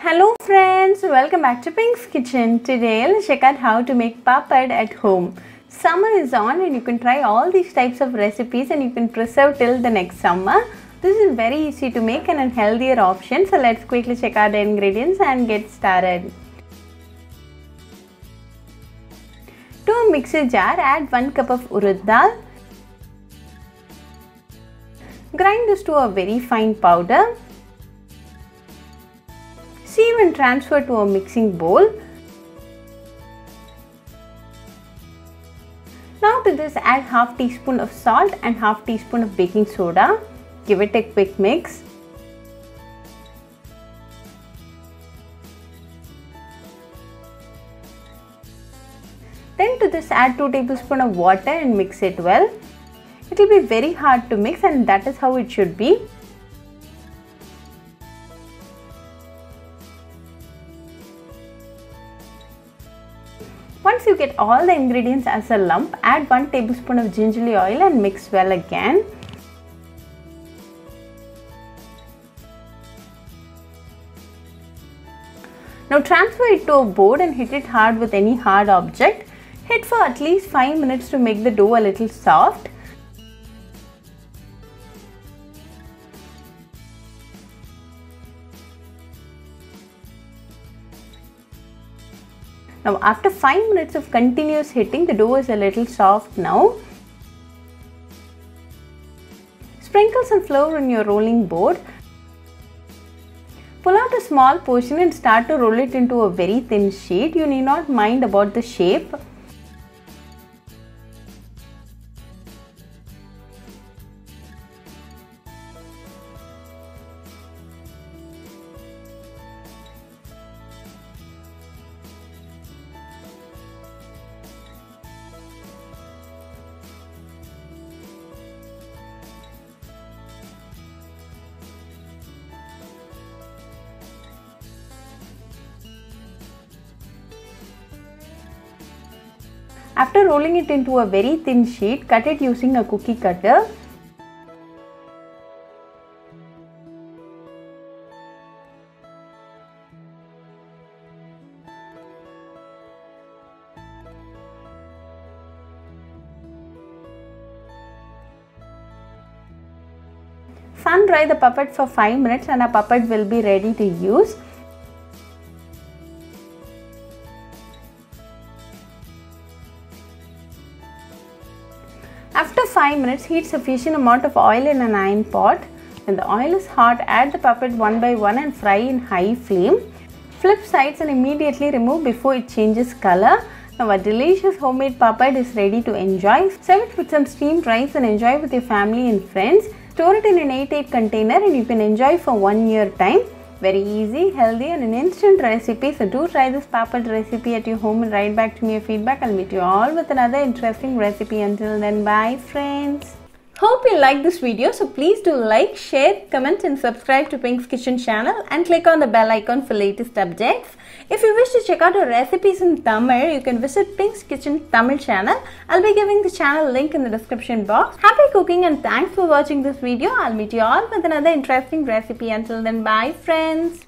Hello friends, welcome back to Pink's Kitchen. Today let's check out how to make papad at home. Summer is on and you can try all these types of recipes and you can preserve till the next summer. This is very easy to make and a healthier option. So let's quickly check out the ingredients and get started. To a mixer jar, add 1 cup of urad dal. Grind this to a very fine powder. Sieve and transfer to a mixing bowl. Now to this add half teaspoon of salt and half teaspoon of baking soda. Give it a quick mix. Then to this add 2 tablespoons of water and mix it well. It will be very hard to mix and that is how it should be. Once you get all the ingredients as a lump, add 1 tablespoon of gingelly oil and mix well again. Now transfer it to a board and hit it hard with any hard object. Hit for at least 5 minutes to make the dough a little soft. Now after 5 minutes of continuous hitting, the dough is a little soft now. Sprinkle some flour on your rolling board. Pull out a small portion and start to roll it into a very thin sheet. You need not mind about the shape. After rolling it into a very thin sheet, cut it using a cookie cutter. Sun dry the papad for 5 minutes and our papad will be ready to use. After 5 minutes, heat sufficient amount of oil in an iron pot. When the oil is hot, add the papad one by one and fry in high flame. Flip sides and immediately remove before it changes color. Now a delicious homemade papad is ready to enjoy. Serve it with some steamed rice and enjoy with your family and friends. Store it in an 8-8 container and you can enjoy for 1 year time. Very easy, healthy and an instant recipe. So do try this papad recipe at your home and write back to me your feedback. I'll meet you all with another interesting recipe. Until then, bye friends. Hope you like this video. So please do like, share, comment and subscribe to Pink's Kitchen channel and click on the bell icon for latest updates. If you wish to check out our recipes in Tamil, you can visit Pink's Kitchen Tamil channel. I'll be giving the channel link in the description box. Happy cooking and thanks for watching this video. I'll meet you all with another interesting recipe. Until then, bye friends.